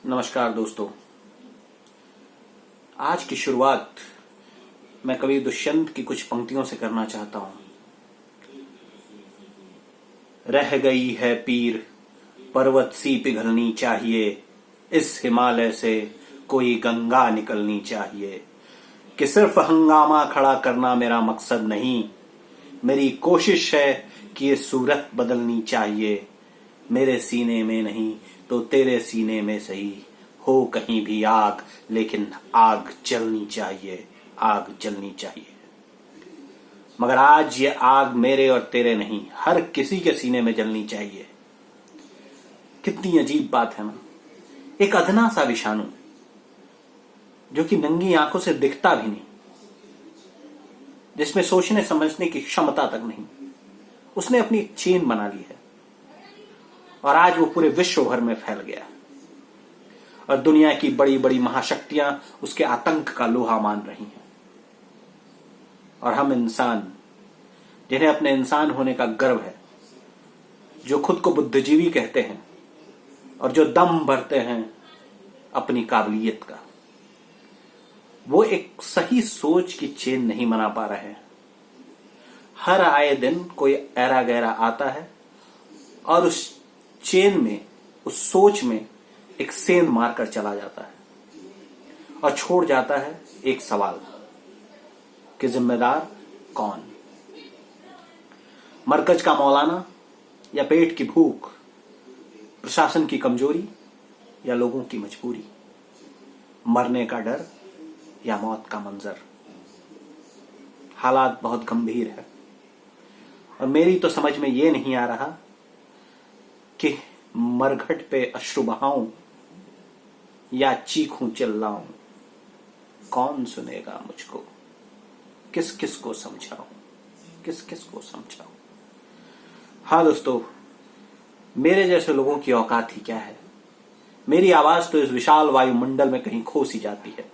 नमस्कार दोस्तों। आज की शुरुआत मैं कवि दुष्यंत की कुछ पंक्तियों से करना चाहता हूं। रह गई है पीर पर्वत सी पिघलनी चाहिए, इस हिमालय से कोई गंगा निकलनी चाहिए। कि सिर्फ हंगामा खड़ा करना मेरा मकसद नहीं, मेरी कोशिश है कि ये सूरत बदलनी चाहिए। मेरे सीने में नहीं तो तेरे सीने में सही, हो कहीं भी आग लेकिन आग जलनी चाहिए, आग जलनी चाहिए। मगर आज ये आग मेरे और तेरे नहीं, हर किसी के सीने में जलनी चाहिए। कितनी अजीब बात है ना। एक अदना सा विषाणु जो कि नंगी आंखों से दिखता भी नहीं, जिसमें सोचने समझने की क्षमता तक नहीं, उसने अपनी एक चेन बना ली है और आज वो पूरे विश्व भर में फैल गया और दुनिया की बड़ी बड़ी महाशक्तियां उसके आतंक का लोहा मान रही हैं। और हम इंसान, जिन्हें अपने इंसान होने का गर्व है, जो खुद को बुद्धिजीवी कहते हैं और जो दम भरते हैं अपनी काबिलियत का, वो एक सही सोच की चेन नहीं बना पा रहे हैं। हर आए दिन कोई ऐरा गैरा आता है और उस चेन में, उस सोच में एक सेंध मारकर चला जाता है और छोड़ जाता है एक सवाल कि जिम्मेदार कौन? मरकज का मौलाना या पेट की भूख, प्रशासन की कमजोरी या लोगों की मजबूरी, मरने का डर या मौत का मंजर। हालात बहुत गंभीर है और मेरी तो समझ में ये नहीं आ रहा कि मरघट पे अश्रु बहाऊं या चीखूं चिल्लाऊं। कौन सुनेगा मुझको? किस किस को समझाऊं? किस किस को समझाऊं? हाँ दोस्तों, मेरे जैसे लोगों की औकात ही क्या है। मेरी आवाज तो इस विशाल वायुमंडल में कहीं खो सी जाती है।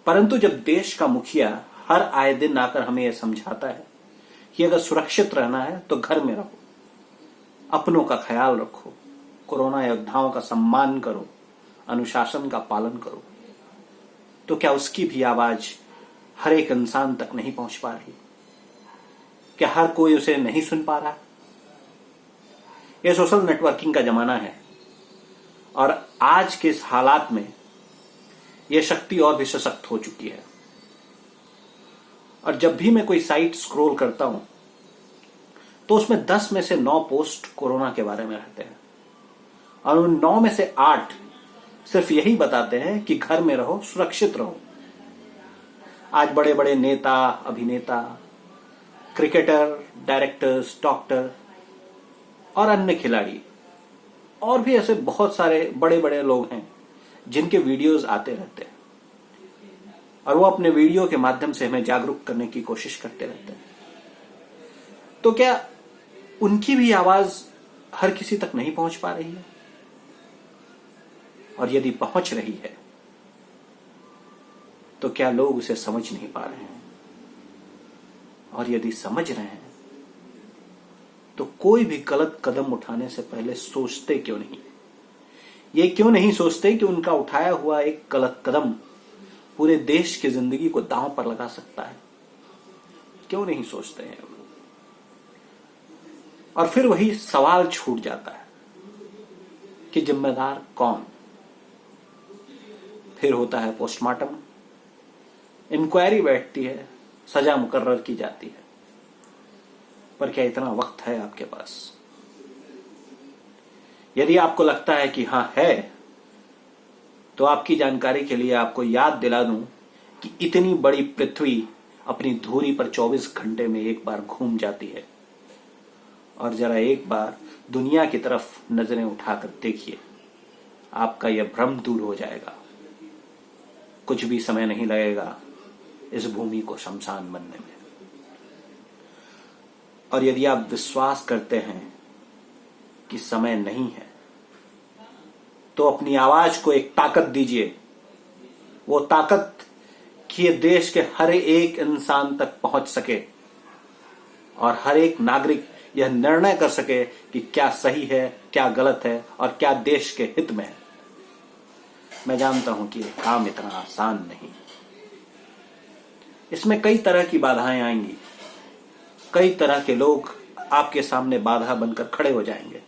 परंतु जब देश का मुखिया हर आए दिन आकर हमें यह समझाता है कि अगर सुरक्षित रहना है तो घर में रहो, अपनों का ख्याल रखो, कोरोना योद्धाओं का सम्मान करो, अनुशासन का पालन करो, तो क्या उसकी भी आवाज हर एक इंसान तक नहीं पहुंच पा रही? क्या हर कोई उसे नहीं सुन पा रहा? यह सोशल नेटवर्किंग का जमाना है और आज के इस हालात में यह शक्ति और भी सशक्त हो चुकी है। और जब भी मैं कोई साइट स्क्रॉल करता हूं तो उसमें 10 में से 9 पोस्ट कोरोना के बारे में रहते हैं और उन 9 में से 8 सिर्फ यही बताते हैं कि घर में रहो, सुरक्षित रहो। आज बड़े बड़े नेता, अभिनेता, क्रिकेटर, डायरेक्टर्स, डॉक्टर और अन्य खिलाड़ी और भी ऐसे बहुत सारे बड़े बड़े लोग हैं जिनके वीडियोस आते रहते हैं और वो अपने वीडियो के माध्यम से हमें जागरूक करने की कोशिश करते रहते हैं। तो क्या उनकी भी आवाज हर किसी तक नहीं पहुंच पा रही है? और यदि पहुंच रही है तो क्या लोग उसे समझ नहीं पा रहे हैं? और यदि समझ रहे हैं तो कोई भी गलत कदम उठाने से पहले सोचते क्यों नहीं? ये क्यों नहीं सोचते कि उनका उठाया हुआ एक गलत कदम पूरे देश की जिंदगी को दांव पर लगा सकता है? क्यों नहीं सोचते हैं? और फिर वही सवाल छूट जाता है कि जिम्मेदार कौन? फिर होता है पोस्टमार्टम, इंक्वायरी बैठती है, सजा मुकर्रर की जाती है। पर क्या इतना वक्त है आपके पास? यदि आपको लगता है कि हां है, तो आपकी जानकारी के लिए आपको याद दिला दूं कि इतनी बड़ी पृथ्वी अपनी धुरी पर 24 घंटे में एक बार घूम जाती है। और जरा एक बार दुनिया की तरफ नजरें उठाकर देखिए, आपका यह भ्रम दूर हो जाएगा। कुछ भी समय नहीं लगेगा इस भूमि को शमशान बनने में। और यदि आप विश्वास करते हैं कि समय नहीं है, तो अपनी आवाज को एक ताकत दीजिए। वो ताकत कि ये देश के हर एक इंसान तक पहुंच सके और हर एक नागरिक यह निर्णय कर सके कि क्या सही है, क्या गलत है और क्या देश के हित में है। मैं जानता हूं कि यह काम इतना आसान नहीं। इसमें कई तरह की बाधाएं आएंगी, कई तरह के लोग आपके सामने बाधा बनकर खड़े हो जाएंगे।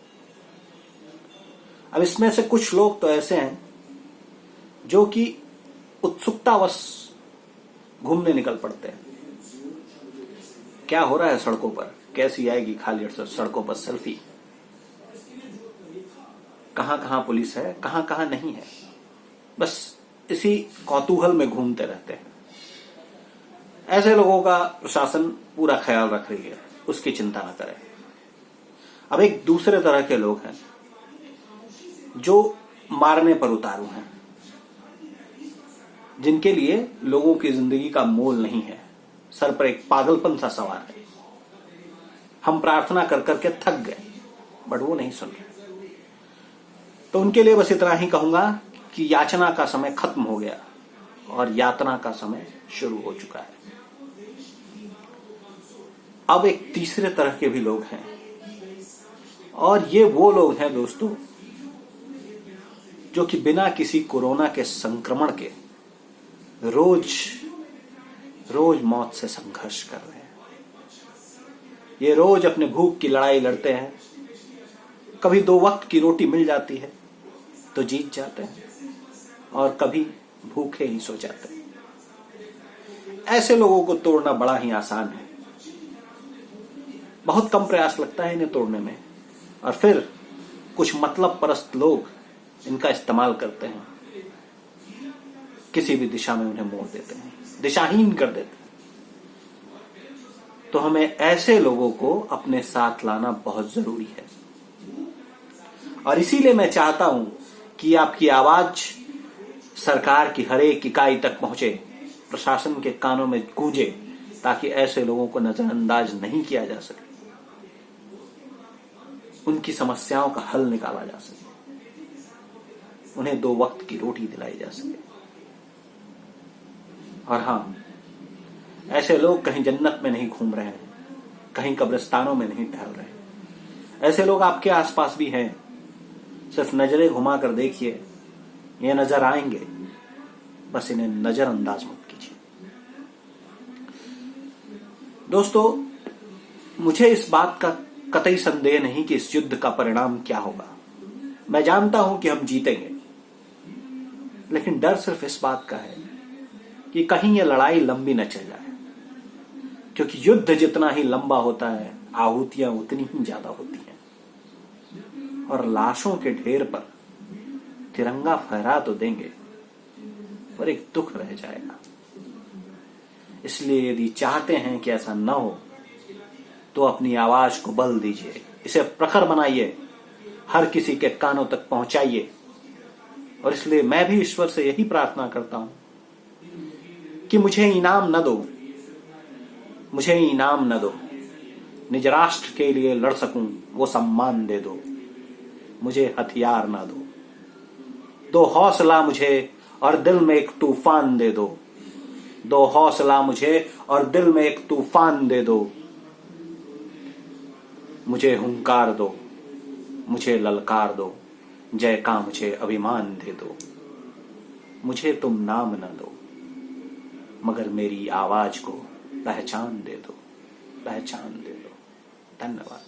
अब इसमें से कुछ लोग तो ऐसे हैं जो कि उत्सुकतावश घूमने निकल पड़ते हैं। क्या हो रहा है सड़कों पर, कैसी आएगी खाली सड़कों पर सेल्फी, कहां कहां पुलिस है, कहां कहां नहीं है, बस इसी कौतूहल में घूमते रहते हैं। ऐसे लोगों का प्रशासन पूरा ख्याल रख रही है, उसकी चिंता न करें। अब एक दूसरे तरह के लोग हैं जो मारने पर उतारू हैं, जिनके लिए लोगों की जिंदगी का मोल नहीं है, सर पर एक पागलपन सा सवार है। हम प्रार्थना कर करके थक गए, बट वो नहीं सुन रहे। तो उनके लिए बस इतना ही कहूंगा कि याचना का समय खत्म हो गया और यातना का समय शुरू हो चुका है। अब एक तीसरे तरह के भी लोग हैं, और ये वो लोग हैं दोस्तों जो कि बिना किसी कोरोना के संक्रमण के रोज रोज मौत से संघर्ष कर रहे हैं। ये रोज अपने भूख की लड़ाई लड़ते हैं। कभी 2 वक्त की रोटी मिल जाती है तो जीत जाते हैं, और कभी भूखे ही सो जाते हैं। ऐसे लोगों को तोड़ना बड़ा ही आसान है, बहुत कम प्रयास लगता है इन्हें तोड़ने में, और फिर कुछ मतलब परस्त लोग इनका इस्तेमाल करते हैं, किसी भी दिशा में उन्हें मोड़ देते हैं, दिशाहीन कर देते हैं। तो हमें ऐसे लोगों को अपने साथ लाना बहुत जरूरी है, और इसीलिए मैं चाहता हूं कि आपकी आवाज सरकार की हर एक इकाई तक पहुंचे, प्रशासन के कानों में गूंजे, ताकि ऐसे लोगों को नजरअंदाज नहीं किया जा सके, उनकी समस्याओं का हल निकाला जा सके, उन्हें 2 वक्त की रोटी दिलाई जा सके। और हां, ऐसे लोग कहीं जन्नत में नहीं घूम रहे हैं, कहीं कब्रिस्तानों में नहीं टहल रहे। ऐसे लोग आपके आसपास भी हैं, सिर्फ नजरें घुमाकर देखिए, ये नजर आएंगे, बस इन्हें नजरअंदाज मत कीजिए। दोस्तों, मुझे इस बात का कतई संदेह नहीं कि इस युद्ध का परिणाम क्या होगा। मैं जानता हूं कि हम जीतेंगे, लेकिन डर सिर्फ इस बात का है कि कहीं यह लड़ाई लंबी न चल जाए, क्योंकि युद्ध जितना ही लंबा होता है, आहुतियां उतनी ही ज्यादा होती हैं, और लाशों के ढेर पर तिरंगा फहरा तो देंगे, पर एक दुख रह जाएगा। इसलिए यदि चाहते हैं कि ऐसा न हो, तो अपनी आवाज को बल दीजिए, इसे प्रखर बनाइए, हर किसी के कानों तक पहुंचाइए। और इसलिए मैं भी ईश्वर से यही प्रार्थना करता हूं कि मुझे इनाम न दो, मुझे इनाम न दो, निज राष्ट्र के लिए लड़ सकूं वो सम्मान दे दो, मुझे हथियार ना दो हौसला मुझे और दिल में एक तूफान दे दो हौसला मुझे और दिल में एक तूफान दे दो, मुझे हुंकार दो, मुझे ललकार दो, जय का मुझे अभिमान दे दो। मुझे तुम नाम न दो, मगर मेरी आवाज को पहचान दे दो, पहचान दे दो। धन्यवाद।